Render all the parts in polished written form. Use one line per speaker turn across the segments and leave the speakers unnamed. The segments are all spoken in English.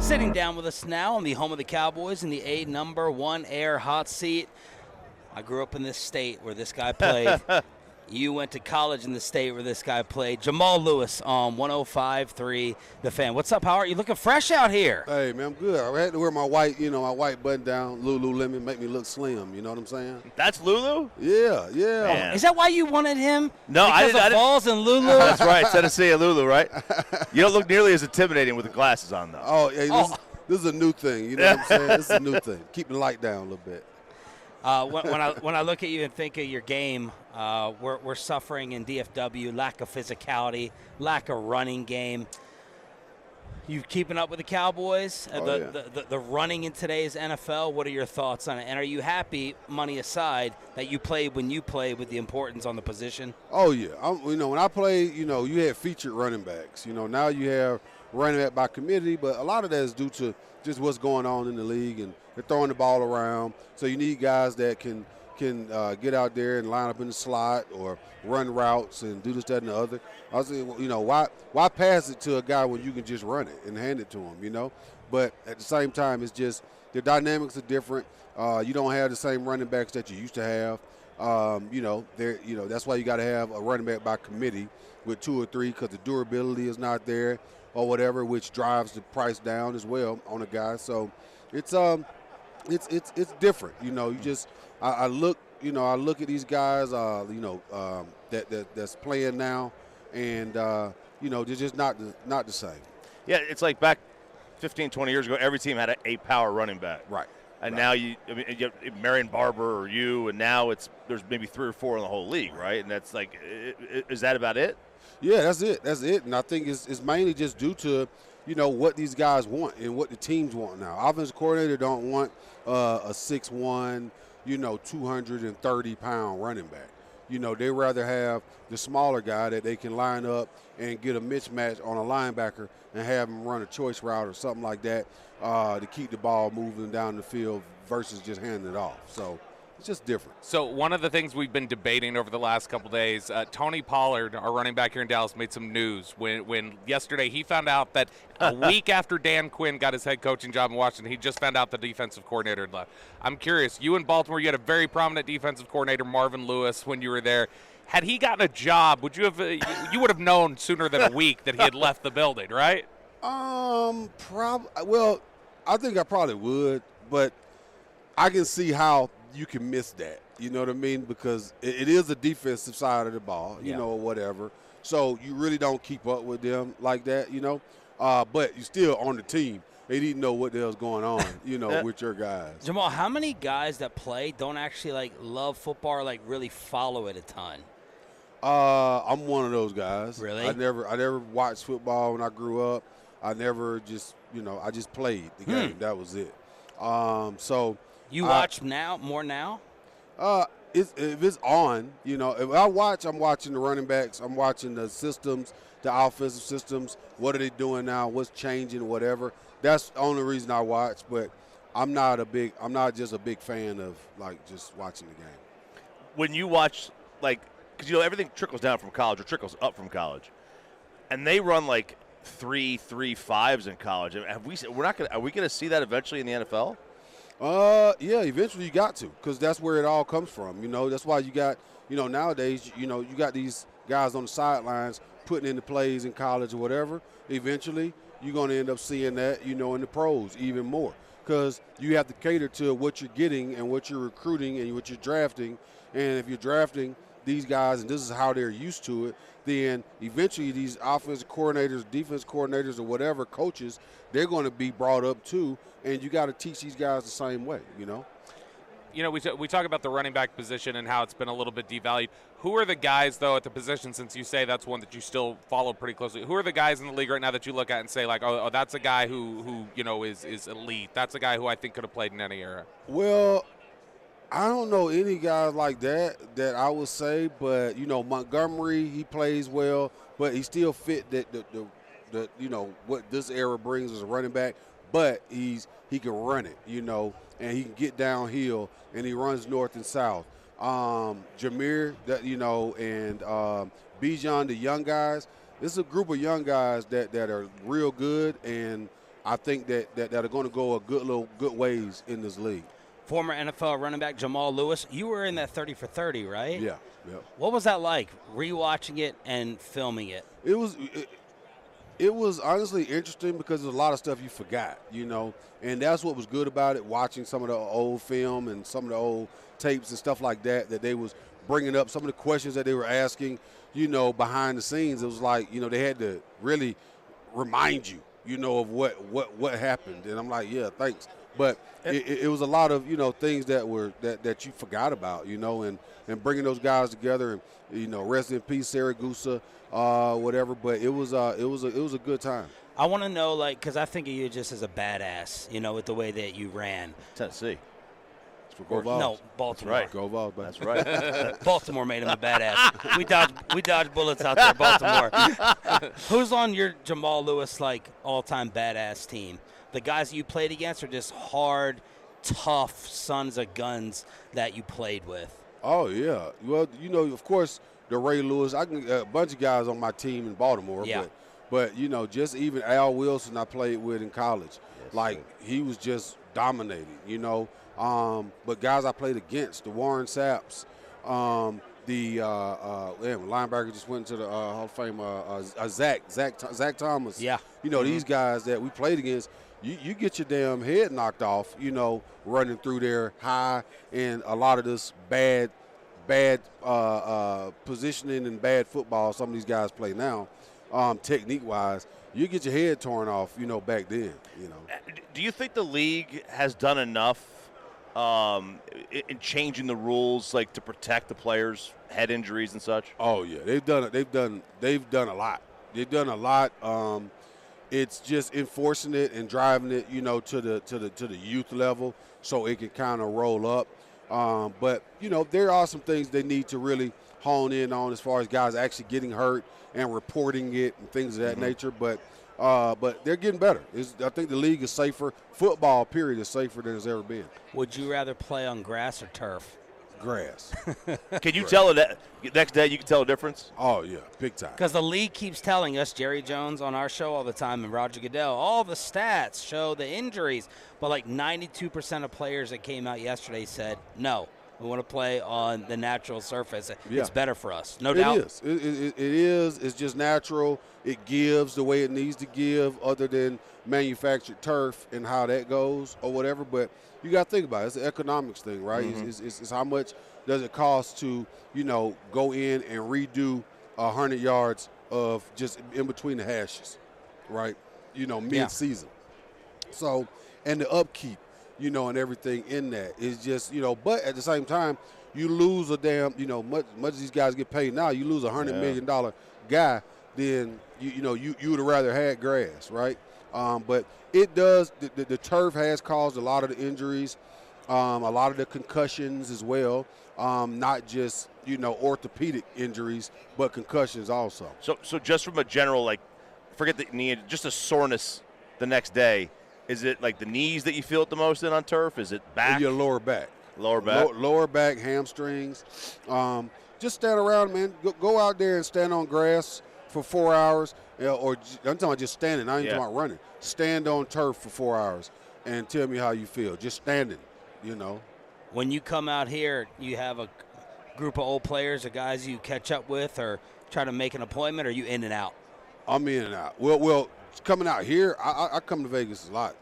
Sitting down with us now on the home of the Cowboys in the #1 Air hot seat. I grew up in this state where this guy played. You went to college in the state where this guy played. Jamal Lewis on 105.3 The Fan. What's up, Howard? You looking fresh out here?
Hey, man, I'm good. I had to wear my white, my white button down, Lululemon, make me look slim. You know what I'm saying?
That's Lulu?
Yeah.
Man.
Is that why you wanted him?
No,
because
I
of
didn't.
balls and Lulu?
That's right. Tennessee and Lulu, right? You don't look nearly as intimidating with the glasses on, though.
Oh, yeah, this is a new thing. You know what I'm saying? This is a new thing. Keep the light down a little bit.
When I look at you and think of your game, we're suffering in DFW, lack of physicality, lack of running game. You keeping up with the Cowboys, the running in today's NFL? What are your thoughts on it? And are you happy, money aside, that you played when you played with the importance on the position?
Oh, yeah. When I played, you had featured running backs. Now you have running back by committee, but a lot of that is due to just what's going on in the league, and they're throwing the ball around. So you need guys that can get out there and line up in the slot or run routes and do this, that, and the other. I was saying, why pass it to a guy when you can just run it and hand it to him, But at the same time, it's just the dynamics are different. You don't have the same running backs that you used to have. That's why you got to have a running back by committee with 2 or 3 because the durability is not there or whatever, which drives the price down as well on a guy. So it's different. I look at these guys, that's playing now, and they're just not the same.
Yeah, it's like back 15, 20 years ago, every team had a power running back.
Right.
And now you have Marion Barber or you, and now there's maybe 3 or 4 in the whole league, right? And that's like, is that about it?
Yeah, that's it. And I think it's mainly just due to, what these guys want and what the teams want now. Offensive coordinator don't want a 6'1", 230-pound running back. They rather have the smaller guy that they can line up and get a mismatch on a linebacker and have him run a choice route or something like that to keep the ball moving down the field versus just handing it off. So it's just different.
So one of the things we've been debating over the last couple days, Tony Pollard, our running back here in Dallas, made some news when yesterday he found out that a week after Dan Quinn got his head coaching job in Washington, he just found out the defensive coordinator had left. I'm curious, you in Baltimore, you had a very prominent defensive coordinator, Marvin Lewis, when you were there. Had he gotten a job, would you have you would have known sooner than a week that he had left the building, right?
Well, I think I probably would, but I can see how you can miss that. You know what I mean? Because it is a defensive side of the ball, or whatever. So you really don't keep up with them like that, but you still on the team. They didn't know what the hell's going on, with your guys.
Jamal, how many guys that play don't actually love football or really follow it a ton?
I'm one of those guys.
Really?
I never watched football when I grew up. I never just, I just played the game. That was it. So
you watch more now?
If it's on, if I watch, I'm watching the running backs. I'm watching the systems, the offensive systems. What are they doing now? What's changing? Whatever. That's the only reason I watch. But I'm not just a big fan of just watching the game.
When you watch, because everything trickles down from college or trickles up from college, and they run 3.35s in college. Are we gonna see that eventually in the NFL?
Yeah, eventually you got to, because that's where it all comes from. That's why you got, nowadays, you got these guys on the sidelines putting in the plays in college or whatever. Eventually, you're going to end up seeing that, in the pros even more, because you have to cater to what you're getting and what you're recruiting and what you're drafting. And if you're drafting these guys and this is how they're used to it, then eventually these offensive coordinators, defense coordinators, or whatever, coaches, they're going to be brought up too, and you got to teach these guys the same way,
We talk about the running back position and how it's been a little bit devalued. Who are the guys, though, at the position, since you say that's one that you still follow pretty closely, who are the guys in the league right now that you look at and say, oh, that's a guy who is elite. That's a guy who I think could have played in any era?
Well, I don't know any guys like that I would say, but Montgomery, he plays well, but he still fit the what this era brings as a running back. But he can run it, and he can get downhill, and he runs north and south. Jameer, and Bijan, the young guys. This is a group of young guys that are real good, and I think that are going to go a good ways in this league.
Former NFL running back Jamal Lewis, you were in that 30 for 30, right?
Yeah.
What was that like, rewatching it and filming it?
It was honestly interesting because there's a lot of stuff you forgot, and that's what was good about it, watching some of the old film and some of the old tapes and stuff like that they was bringing up, some of the questions that they were asking, behind the scenes. It was like, they had to really remind you, of what happened. And I'm like, yeah, thanks. But it was a lot of, things that you forgot about, and bringing those guys together and, rest in peace, Saragusa, whatever. But it was a good time.
I want to know, because I think of you just as a badass, with the way that you ran.
Tennessee.
Go Vols.
No, Baltimore.
That's right.
Go Vols, buddy.
That's right.
Baltimore made him a badass. We dodged bullets out there, Baltimore. Who's on your Jamal Lewis all-time badass team? The guys you played against are just hard, tough sons of guns that you played with.
Oh yeah. Well, of course, the Ray Lewis. I can a bunch of guys on my team in Baltimore.
Yeah.
But just even Al Wilson I played with in college.
Yes,
he was just dominating. But guys I played against, the Warren Sapps, the linebacker just went to the Hall of Fame, Zach Thomas.
Yeah.
These guys that we played against, you get your damn head knocked off, running through there high, and a lot of this bad positioning and bad football some of these guys play now, technique-wise. You get your head torn off, back then,
Do you think the league has done enough in changing the rules, to protect the players' head injuries and such?
Oh yeah, they've done a lot. They've done a lot. It's just enforcing it and driving it, to the youth level, so it can kind of roll up. But there are some things they need to really hone in on as far as guys actually getting hurt and reporting it and things of that nature. But they're getting better. I think the league is safer. Football, period, is safer than it's ever been.
Would you rather play on grass or turf?
Grass.
Can you tell that next day? You can tell a difference.
Oh yeah, big time.
Because the league keeps telling us, Jerry Jones on our show all the time, and Roger Goodell, all the stats show the injuries. But 92% of players that came out yesterday said, no, we want to play on the natural surface.
Yeah.
It's better for us, no doubt.
It is. It is. It's just natural. It gives the way it needs to give, other than manufactured turf and how that goes or whatever. But you got to think about it. It's an economics thing, right? It's how much does it cost to, go in and redo 100 yards of just in between the hashes, right? Mid-season. So, and the upkeep, and everything in that is just, but at the same time, you lose a damn, much as these guys get paid now, you lose $100 million guy, then, you would have rather had grass, right? But it does, the turf has caused a lot of the injuries, a lot of the concussions as well, not just, orthopedic injuries, but concussions also.
So just from a general, forget the knee, just a soreness the next day, is it the knees that you feel it the most in on turf? Is it back?
Your lower back.
Lower back?
Lower back, hamstrings. Just stand around, man. Go out there and stand on grass for 4 hours. Or I'm talking about just standing. I ain't talking about running. Stand on turf for 4 hours and tell me how you feel. Just standing,
When you come out here, you have a group of old players or guys you catch up with or try to make an appointment, or are you in and out?
I'm in and out. Well, coming out here, I come to Vegas a lot,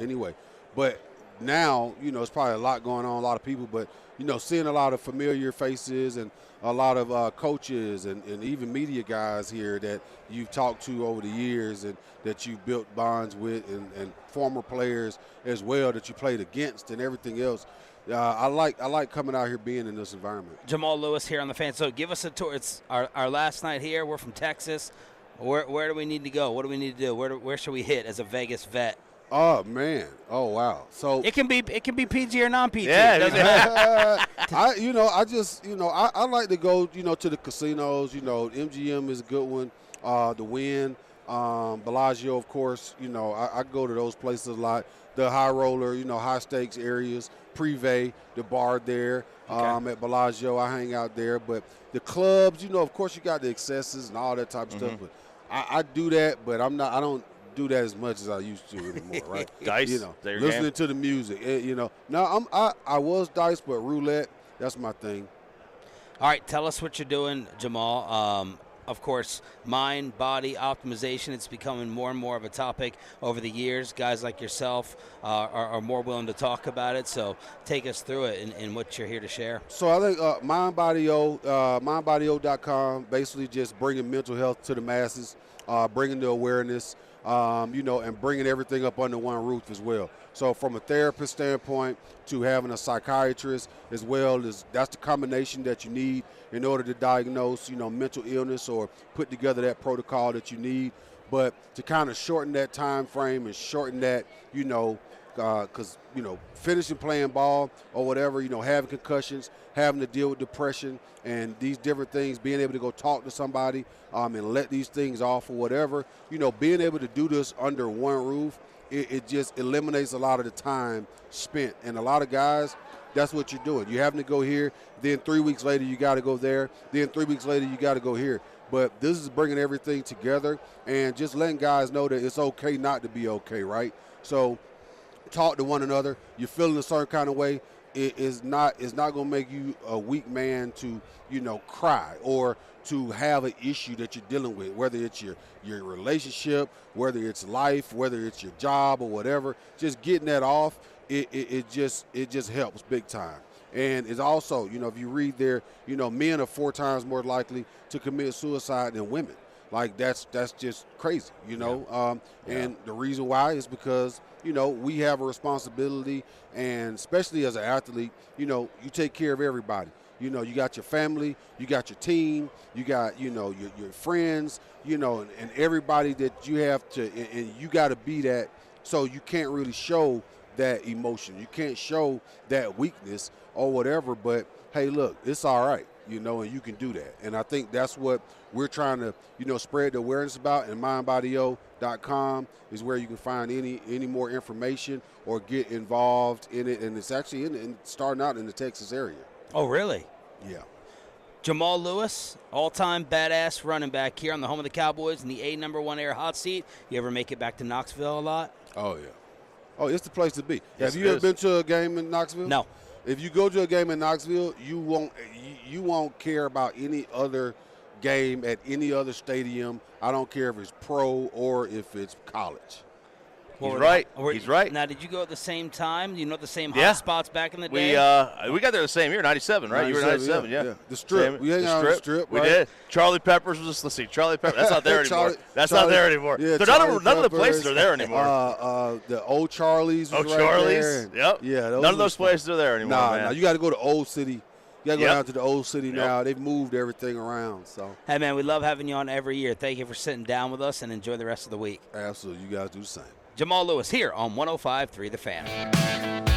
anyway. But now, it's probably a lot going on, a lot of people. But, seeing a lot of familiar faces and a lot of coaches and even media guys here that you've talked to over the years and that you've built bonds with, and former players as well that you played against and everything else. I like coming out here, being in this environment.
Jamal Lewis here on the Fan. So give us a tour. It's our last night here. We're from Texas. Where do we need to go? What do we need to do? Where should we hit as a Vegas vet?
Oh man! Oh wow! So
it can be PG or non-PG.
Yeah,
Doesn't matter.
I like to go to the casinos. MGM is a good one. The Wynn, Bellagio, of course. I go to those places a lot. The high roller, high stakes areas. Privé, the bar there. At Bellagio, I hang out there. But the clubs, of course, you got the excesses and all that type of stuff. But I do that, but I don't do that as much as I used to anymore, right?
Dice,
you know,
is that your
listening
game?
to the music. You know, now I was dice, but roulette, that's my thing.
All right, tell us what you're doing, Jamal. Of course, mind, body optimization, it's becoming more and more of a topic over the years. Guys like yourself are more willing to talk about it, so take us through it and what you're here to share.
So I think mindbody.com, basically just bringing mental health to the masses, bringing the awareness, you know, and bringing everything up under one roof as well. So from a therapist standpoint to having a psychiatrist as well, that's the combination that you need in order to diagnose, you know, mental illness or put together that protocol that you need. But to kind of shorten that time frame and shorten that, you know, because, you know, finishing playing ball or whatever, you know, having concussions, having to deal with depression and these different things, being able to go talk to somebody and let these things off or whatever, you know, being able to do this under one roof, it just eliminates a lot of the time spent. And a lot of guys, that's what you're doing. You're having to go here, then 3 weeks later you got to go there, then 3 weeks later you got to go here. But this is bringing everything together and just letting guys know that it's okay not to be okay, right? So talk to one another. You're feeling a certain kind of way. It's not going to make you a weak man to, you know, cry or to have an issue that you're dealing with, whether it's your relationship, whether it's life, whether it's your job or whatever. Just getting that off, it just helps big time. And it's also, you know, if you read there, you know, men are 4 times more likely to commit suicide than women. Like that's just crazy, you know. And the reason why is because, you know, we have a responsibility, and especially as an athlete, you know, you take care of everybody. You know, you got your family, you got your team, you got, you know, your friends, you know, and everybody that you have to, and you got to be that. So you can't really show that emotion. You can't show that weakness or whatever. But hey, look, it's all right, you know, and you can do that. And I think that's what we're trying to, you know, spread the awareness about. And mindbody.com is where you can find any more information or get involved in it. And it's actually starting out in the Texas area.
Oh, really?
Yeah.
Jamal Lewis, all-time badass running back here on the home of the Cowboys in the #1 air hot seat. You ever make it back to Knoxville a lot?
Oh, yeah. Oh, it's the place to be.
Yes,
Have you ever been to a game in Knoxville?
No.
If you go to a game in Knoxville, you won't care about any other game at any other stadium. I don't care if it's pro or if it's college.
He's right. He's right.
Now, did you go at the same time? You know the same
Yeah.
hot spots back in the day?
We got there the same year, 97, right? You were 97, yeah.
The Strip. We hang out on the Strip,
We
right?
did. Charlie Peppers was just, let's see, Charlie Peppers. That's not there anymore. That's not there anymore.
Yeah,
So none of the places are there anymore.
The old Charlie's was right
Charlie's.
there. And,
Yep.
Yeah.
None of those places are there anymore,
Nah,
man.
you got to go to Old City. You got to go
Yep.
down to the Old City
Yep.
now. They've moved everything around. So
Hey, man, we love having you on every year. Thank you for sitting down with us, and enjoy the rest of the week.
absolutely, you guys do the same.
Jamal Lewis here on 105.3 The Fan.